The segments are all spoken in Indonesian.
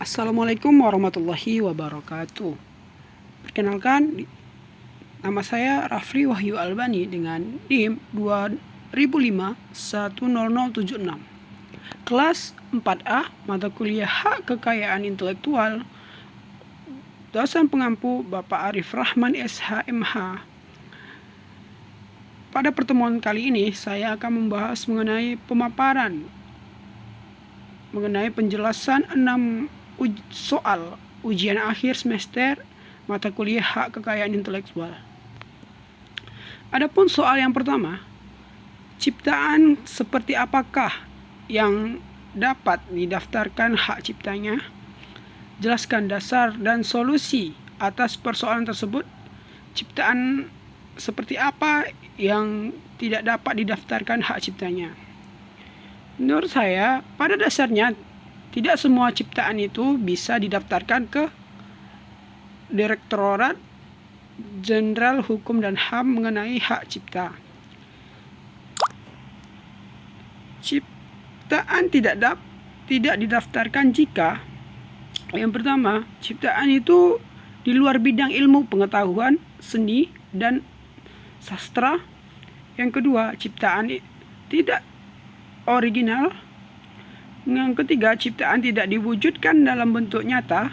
Assalamualaikum warahmatullahi wabarakatuh. Perkenalkan, nama saya Rafli Wahyu Albani dengan NIM 2005-10076. Kelas 4A, mata kuliah Hak Kekayaan Intelektual. Dosen pengampu Bapak Arif Rahman SHMH. Pada pertemuan kali ini, saya akan membahas mengenai pemaparan mengenai penjelasan 6 soal ujian akhir semester mata kuliah Hak Kekayaan Intelektual. Adapun soal yang pertama, ciptaan seperti apakah yang dapat didaftarkan hak ciptanya? Jelaskan dasar dan solusi atas persoalan tersebut. Ciptaan seperti apa yang tidak dapat didaftarkan hak ciptanya? Menurut saya, pada dasarnya tidak semua ciptaan itu bisa didaftarkan ke Direktorat Jenderal Hukum dan HAM mengenai hak cipta. Ciptaan tidak didaftarkan jika yang pertama, ciptaan itu di luar bidang ilmu pengetahuan, seni, dan sastra. Yang kedua, ciptaan tidak original. Yang ketiga, ciptaan tidak diwujudkan dalam bentuk nyata.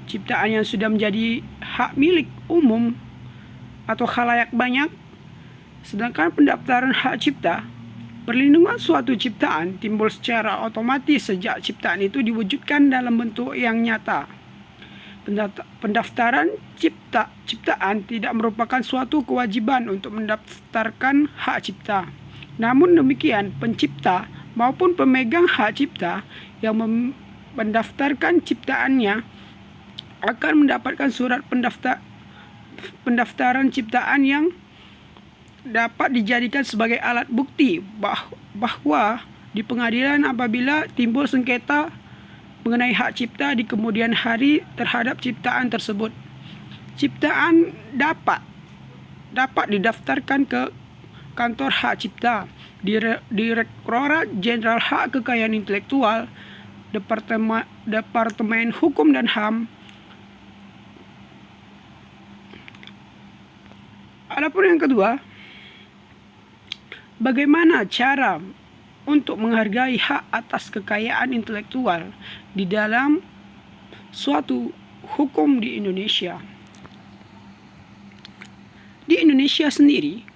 Ciptaan yang sudah menjadi hak milik umum atau khalayak banyak. Sedangkan pendaftaran hak cipta, perlindungan suatu ciptaan timbul secara otomatis sejak ciptaan itu diwujudkan dalam bentuk yang nyata. Pendaftaran ciptaan tidak merupakan suatu kewajiban untuk mendaftarkan hak cipta. Namun demikian, pencipta maupun pemegang hak cipta yang mendaftarkan ciptaannya akan mendapatkan surat pendaftaran ciptaan yang dapat dijadikan sebagai alat bukti bahwa di pengadilan apabila timbul sengketa mengenai hak cipta di kemudian hari terhadap ciptaan tersebut, ciptaan dapat didaftarkan ke Kantor Hak Cipta, Direktorat Jenderal Hak Kekayaan Intelektual, Departemen Hukum dan HAM. Adapun yang kedua, bagaimana cara untuk menghargai hak atas kekayaan intelektual di dalam suatu hukum di Indonesia? Di Indonesia sendiri,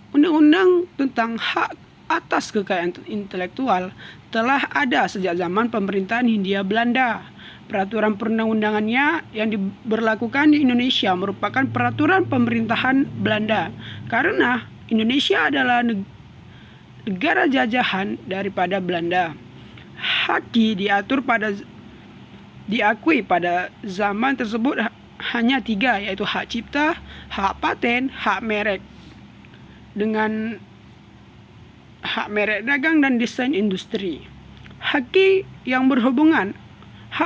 Undang-undang tentang hak atas kekayaan intelektual telah ada sejak zaman pemerintahan Hindia Belanda. Peraturan perundang-undangannya yang diberlakukan di Indonesia merupakan peraturan pemerintahan Belanda, karena Indonesia adalah negara jajahan daripada Belanda. Haki diakui pada zaman tersebut hanya 3, yaitu hak cipta, hak paten, hak merek. Dengan hak merek dagang dan desain industri. Hak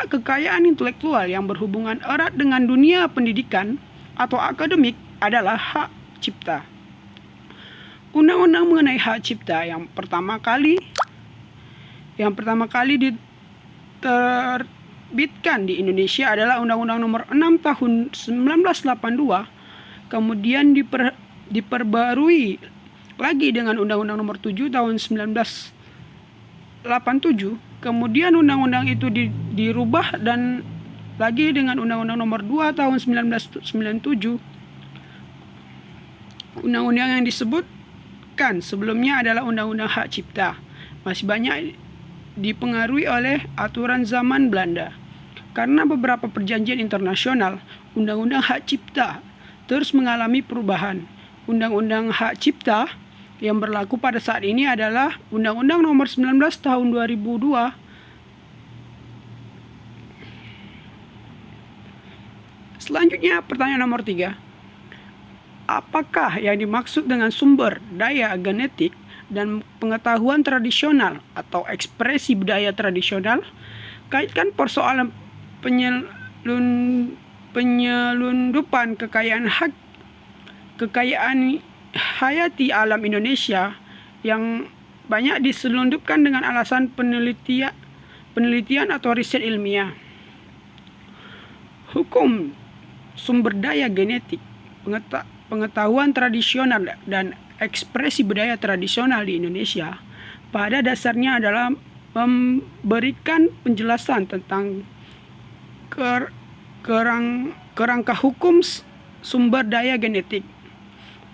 kekayaan intelektual yang berhubungan erat dengan dunia pendidikan atau akademik adalah hak cipta. Undang-undang mengenai hak cipta yang pertama kali diterbitkan di Indonesia adalah Undang-Undang Nomor 6 Tahun 1982, kemudian diperbarui lagi dengan Undang-Undang Nomor 7 Tahun 1987, kemudian undang-undang itu dirubah dan lagi dengan Undang-Undang Nomor 2 Tahun 1997. Undang-undang yang disebutkan sebelumnya adalah Undang-Undang Hak Cipta. Masih banyak dipengaruhi oleh aturan zaman Belanda. Karena beberapa perjanjian internasional, Undang-Undang Hak Cipta terus mengalami perubahan. Undang-Undang Hak Cipta yang berlaku pada saat ini adalah Undang-Undang Nomor 19 Tahun 2002. Selanjutnya, pertanyaan nomor 3. Apakah yang dimaksud dengan sumber daya genetik dan pengetahuan tradisional atau ekspresi budaya tradisional? Kaitkan persoalan penyelundupan kekayaan hayati alam Indonesia yang banyak diselundupkan dengan alasan penelitian atau riset ilmiah. Hukum sumber daya genetik, pengetahuan tradisional dan ekspresi budaya tradisional di Indonesia pada dasarnya adalah memberikan penjelasan tentang kerangka hukum sumber daya genetik,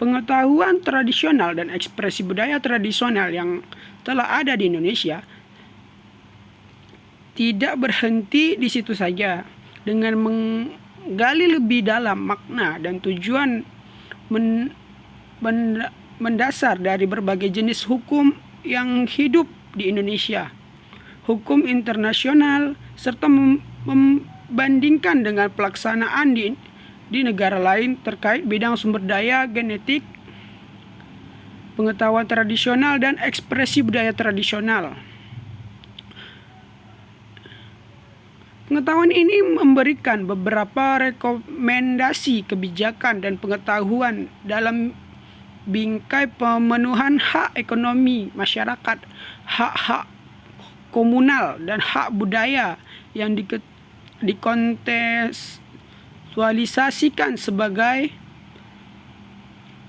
pengetahuan tradisional dan ekspresi budaya tradisional yang telah ada di Indonesia tidak berhenti di situ saja. Dengan menggali lebih dalam makna dan tujuan mendasar dari berbagai jenis hukum yang hidup di Indonesia, hukum internasional, serta membandingkan dengan pelaksanaan di negara lain terkait bidang sumber daya genetik, pengetahuan tradisional, dan ekspresi budaya tradisional. Pengetahuan ini memberikan beberapa rekomendasi kebijakan dan pengetahuan dalam bingkai pemenuhan hak ekonomi masyarakat, hak-hak komunal, dan hak budaya yang dikontekstualisasikan sebagai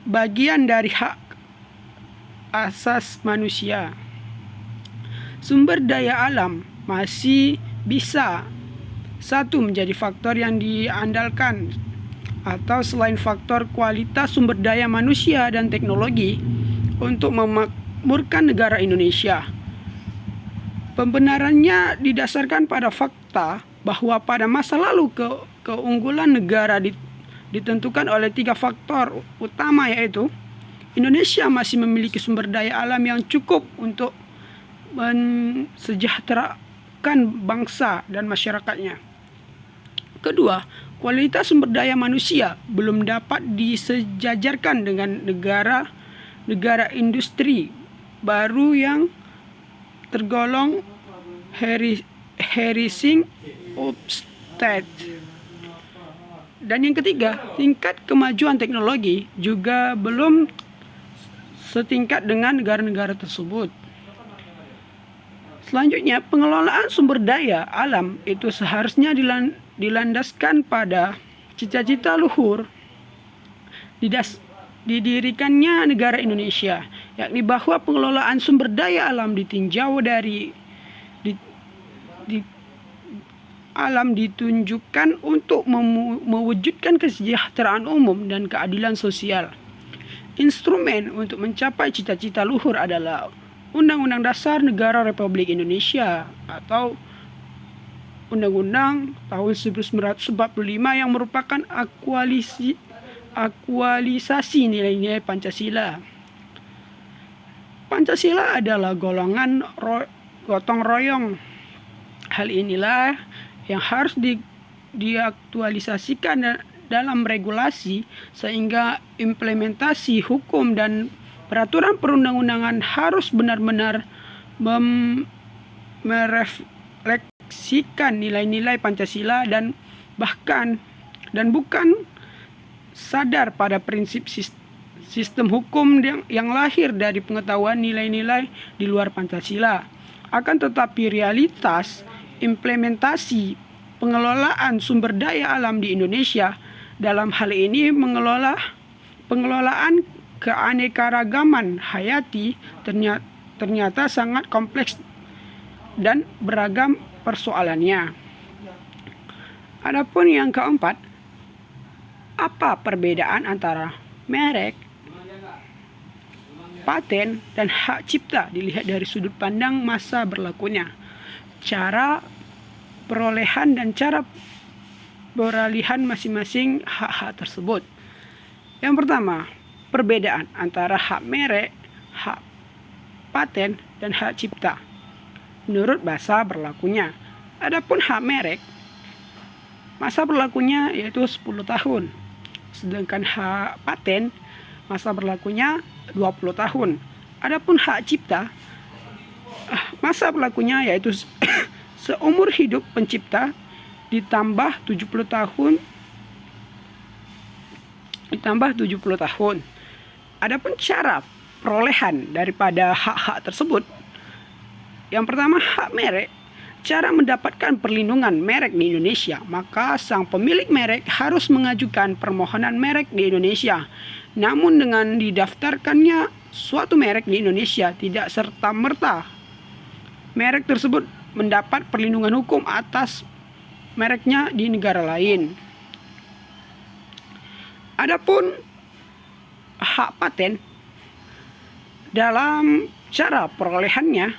bagian dari hak asas manusia. Sumber daya alam masih bisa menjadi faktor yang diandalkan, atau selain faktor kualitas sumber daya manusia dan teknologi untuk memakmurkan negara Indonesia. Pembenarannya didasarkan pada fakta bahwa pada masa lalu keunggulan negara ditentukan oleh 3 faktor utama, yaitu Indonesia masih memiliki sumber daya alam yang cukup untuk mensejahterakan bangsa dan masyarakatnya. Kedua, kualitas sumber daya manusia belum dapat disejajarkan dengan negara industri baru yang tergolong rising upstate. Dan yang ketiga, tingkat kemajuan teknologi juga belum setingkat dengan negara-negara tersebut. Selanjutnya, pengelolaan sumber daya alam itu seharusnya dilandaskan pada cita-cita luhur didirikannya negara Indonesia, yakni bahwa pengelolaan sumber daya alam ditinjau dari alam ditunjukkan untuk mewujudkan kesejahteraan umum dan keadilan sosial. Instrumen untuk mencapai cita-cita luhur adalah Undang-Undang Dasar Negara Republik Indonesia atau Undang-Undang tahun 1945 yang merupakan aktualisasi nilai-nilai Pancasila. Pancasila adalah gotong royong. Hal inilah yang harus diaktualisasikan dalam regulasi, sehingga implementasi hukum dan peraturan perundang-undangan harus benar-benar merefleksikan nilai-nilai Pancasila dan bukan sadar pada prinsip sistem hukum yang lahir dari pengetahuan nilai-nilai di luar Pancasila. Akan tetapi realitas implementasi pengelolaan sumber daya alam di Indonesia, dalam hal ini pengelolaan keanekaragaman hayati, ternyata sangat kompleks dan beragam persoalannya. Adapun yang keempat, apa perbedaan antara merek, paten, dan hak cipta dilihat dari sudut pandang masa berlakunya, cara perolehan dan cara peralihan masing-masing hak-hak tersebut. Yang pertama, perbedaan antara hak merek, hak paten, dan hak cipta menurut masa berlakunya. Adapun hak merek, masa berlakunya yaitu 10 tahun. Sedangkan hak paten, masa berlakunya 20 tahun. Adapun hak cipta, masa berlakunya yaitu seumur hidup pencipta ditambah 70 tahun. Adapun cara perolehan daripada hak-hak tersebut, yang pertama hak merek, Cara mendapatkan perlindungan merek di Indonesia, maka sang pemilik merek harus mengajukan permohonan merek di Indonesia. Namun dengan didaftarkannya suatu merek di Indonesia, tidak serta-merta merek tersebut mendapat perlindungan hukum atas mereknya di negara lain. Adapun hak paten, dalam cara perolehannya,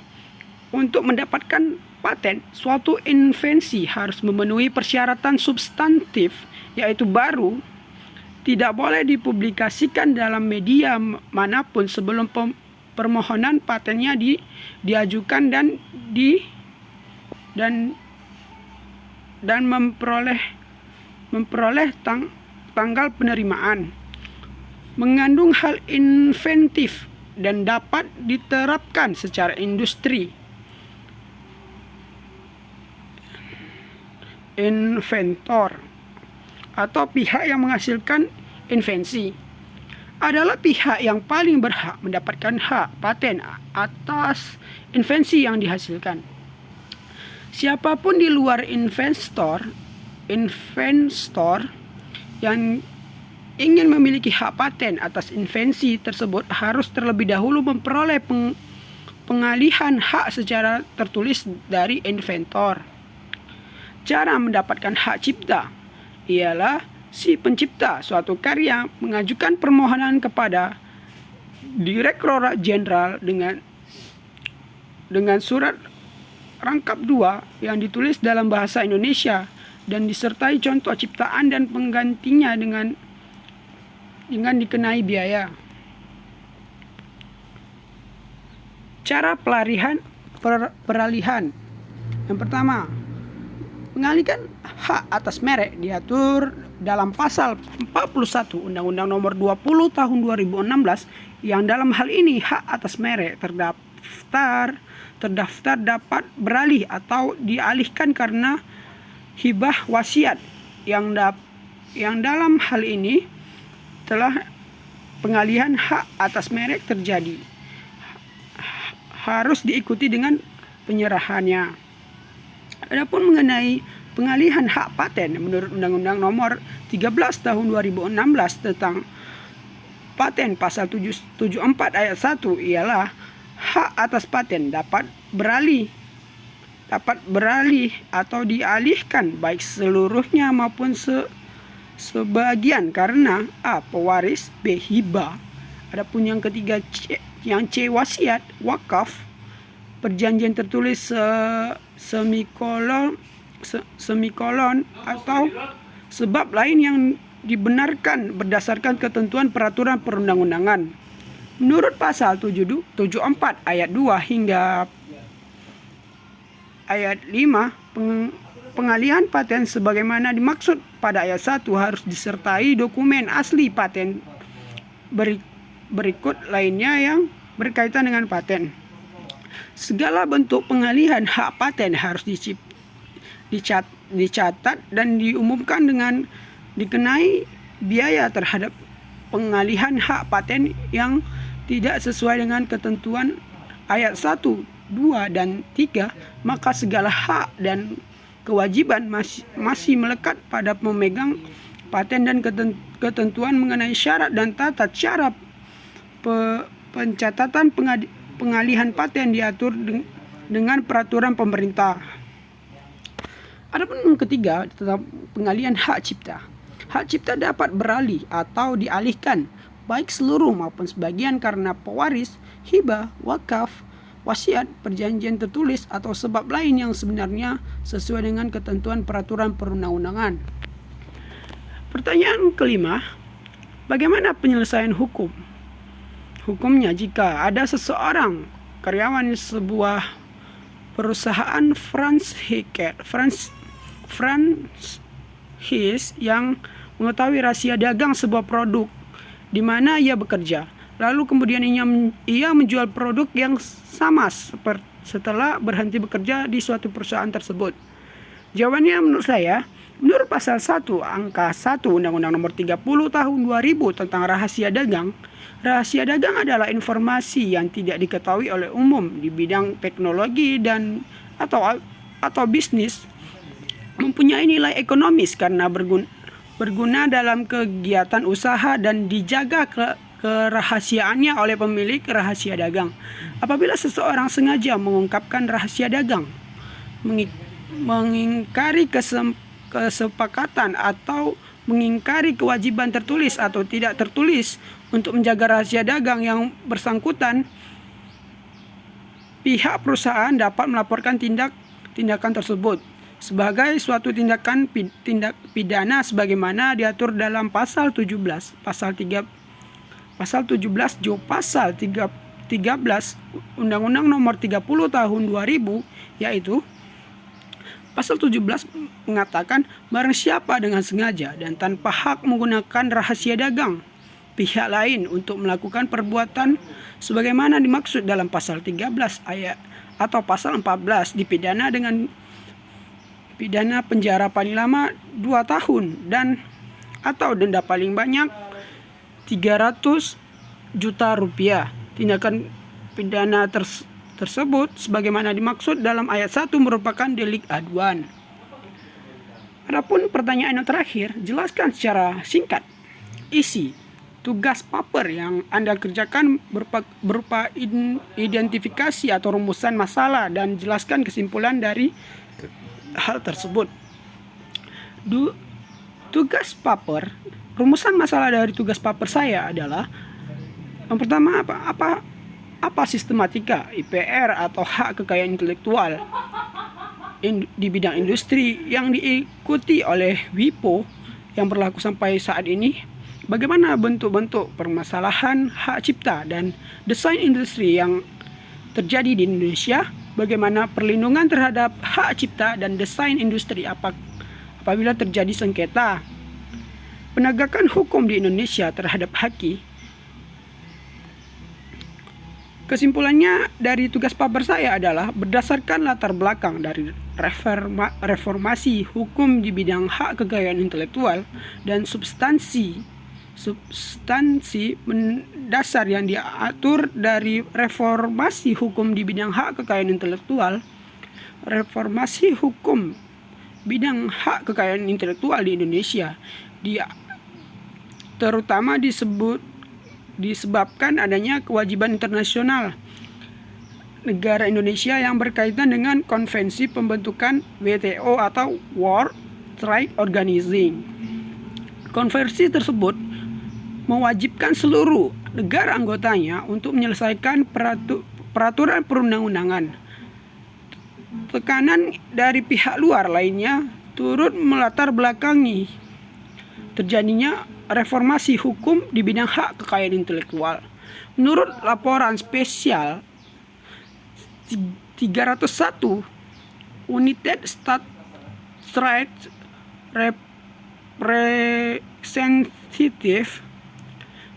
untuk mendapatkan paten, suatu invensi harus memenuhi persyaratan substantif, yaitu baru, tidak boleh dipublikasikan dalam media manapun sebelum permohonan patennya diajukan dan memperoleh tanggal penerimaan. Mengandung hal inventif dan dapat diterapkan secara industri. Inventor atau pihak yang menghasilkan invensi adalah pihak yang paling berhak mendapatkan hak paten atas invensi yang dihasilkan. Siapapun di luar inventor yang ingin memiliki hak paten atas invensi tersebut harus terlebih dahulu memperoleh pengalihan hak secara tertulis dari inventor. Cara mendapatkan hak cipta ialah si pencipta suatu karya mengajukan permohonan kepada Direktorat Jenderal dengan surat rangkap 2 yang ditulis dalam bahasa Indonesia dan disertai contoh ciptaan dan penggantinya dengan dikenai biaya. Cara peralihan. Yang pertama, mengalihkan hak atas merek diatur dalam pasal 41 Undang-Undang Nomor 20 Tahun 2016, yang dalam hal ini hak atas merek terdaftar dapat beralih atau dialihkan karena hibah wasiat, yang dalam hal ini telah pengalihan hak atas merek terjadi, harus diikuti dengan penyerahannya. Adapun mengenai pengalihan hak paten, menurut Undang-Undang Nomor 13 Tahun 2016 tentang paten pasal 74 ayat 1 ialah hak atas paten dapat beralih atau dialihkan baik seluruhnya maupun sebagian karena A. pewaris, B. hibah. Adapun yang ketiga yang C. wasiat, wakaf, perjanjian tertulis semikolon atau sebab lain yang dibenarkan berdasarkan ketentuan peraturan perundang-undangan. Menurut pasal 74 ayat 2 hingga ayat 5, pengalihan paten sebagaimana dimaksud pada ayat 1 harus disertai dokumen asli paten berikut lainnya yang berkaitan dengan paten. Segala bentuk pengalihan hak paten harus dicatat dan diumumkan dengan dikenai biaya terhadap pengalihan hak paten yang tidak sesuai dengan ketentuan ayat 1, 2, dan 3, maka segala hak dan kewajiban masih melekat pada pemegang paten dan ketentuan mengenai syarat dan tata cara pencatatan pengalihan paten diatur dengan peraturan pemerintah. Adapun yang ketiga tentang pengalihan hak cipta. Hak cipta dapat beralih atau dialihkan baik seluruh maupun sebagian karena pewaris, hibah, wakaf, wasiat, perjanjian tertulis atau sebab lain yang sebenarnya sesuai dengan ketentuan peraturan perundang-undangan. Pertanyaan kelima, bagaimana penyelesaian hukumnya jika ada seseorang karyawan sebuah perusahaan franchise yang mengetahui rahasia dagang sebuah produk di mana ia bekerja, lalu kemudian ia menjual produk yang sama setelah berhenti bekerja di suatu perusahaan tersebut. Jawabannya menurut pasal 1 angka 1 Undang-Undang Nomor 30 Tahun 2000 tentang rahasia dagang. Rahasia dagang adalah informasi yang tidak diketahui oleh umum di bidang teknologi dan atau atau bisnis mempunyai nilai ekonomis karena berguna dalam kegiatan usaha dan dijaga kerahasiaannya oleh pemilik rahasia dagang. Apabila seseorang sengaja mengungkapkan rahasia dagang, mengingkari kesepakatan atau mengingkari kewajiban tertulis atau tidak tertulis untuk menjaga rahasia dagang yang bersangkutan, pihak perusahaan dapat melaporkan tindakan tersebut sebagai suatu tindak pidana sebagaimana diatur dalam pasal 17 Jo pasal 13 Undang-Undang Nomor 30 Tahun 2000, yaitu pasal 17 mengatakan barang siapa dengan sengaja dan tanpa hak menggunakan rahasia dagang pihak lain untuk melakukan perbuatan sebagaimana dimaksud dalam pasal 13 ayat atau pasal 14 dipidana dengan pidana penjara paling lama 2 tahun dan atau denda paling banyak 300 juta rupiah. Tindakan pidana tersebut sebagaimana dimaksud dalam ayat 1 merupakan delik aduan. Adapun pertanyaan yang terakhir, jelaskan secara singkat isi tugas paper yang Anda kerjakan berupa identifikasi atau rumusan masalah dan jelaskan kesimpulan dari hal tersebut. Tugas paper, rumusan masalah dari tugas paper saya adalah yang pertama apa sistematika IPR atau hak kekayaan intelektual di bidang industri yang diikuti oleh WIPO yang berlaku sampai saat ini. Bagaimana bentuk-bentuk permasalahan hak cipta dan desain industri yang terjadi di Indonesia? Bagaimana perlindungan terhadap hak cipta dan desain industri apabila terjadi sengketa? Penegakan hukum di Indonesia terhadap haki. Kesimpulannya dari tugas paper saya adalah berdasarkan latar belakang dari reformasi hukum di bidang hak kekayaan intelektual dan substansi mendasar yang diatur dari reformasi hukum di bidang hak kekayaan intelektual. Reformasi hukum bidang hak kekayaan intelektual di Indonesia terutama disebabkan adanya kewajiban internasional negara Indonesia yang berkaitan dengan konvensi pembentukan WTO atau World Trade Organization. Konvensi tersebut mewajibkan seluruh negara anggotanya untuk menyelesaikan peraturan perundang-undangan. Tekanan dari pihak luar lainnya turut melatar belakangi terjadinya reformasi hukum di bidang hak kekayaan intelektual. Menurut laporan spesial 301 United States Trade Representative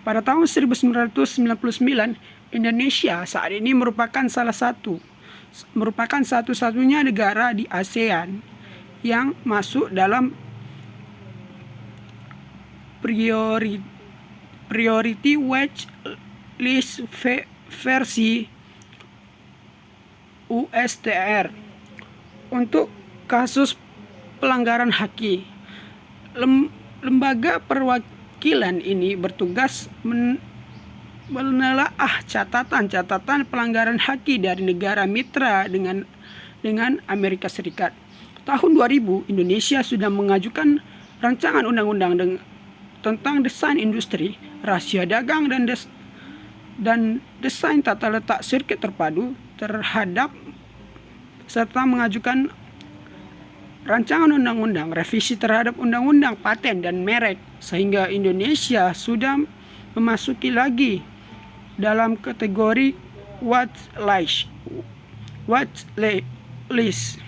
pada tahun 1999, Indonesia saat ini merupakan satu-satunya negara di ASEAN yang masuk dalam Priority Watch List versi USTR untuk kasus pelanggaran haki. Lembaga perwakilan ini bertugas menelaah catatan pelanggaran haki dari negara mitra dengan Amerika Serikat. Tahun 2000, Indonesia sudah mengajukan rancangan undang-undang tentang desain industri, rahasia dagang dan desain tata letak sirkuit terpadu terhadap serta mengajukan rancangan undang-undang revisi terhadap undang-undang paten dan merek, sehingga Indonesia sudah memasuki lagi dalam kategori watch list.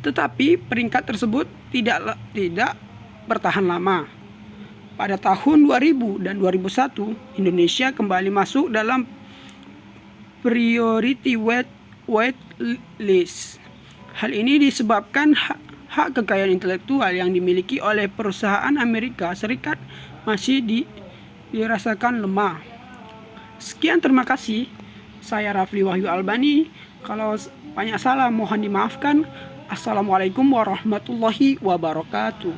Tetapi peringkat tersebut tidak bertahan lama. Pada tahun 2000 dan 2001, Indonesia kembali masuk dalam Priority Watch List. Hal ini disebabkan hak kekayaan intelektual yang dimiliki oleh perusahaan Amerika Serikat masih dirasakan lemah. Sekian, terima kasih. Saya Rafli Wahyu Albani Kalau banyak salah mohon dimaafkan. Assalamualaikum warahmatullahi wabarakatuh.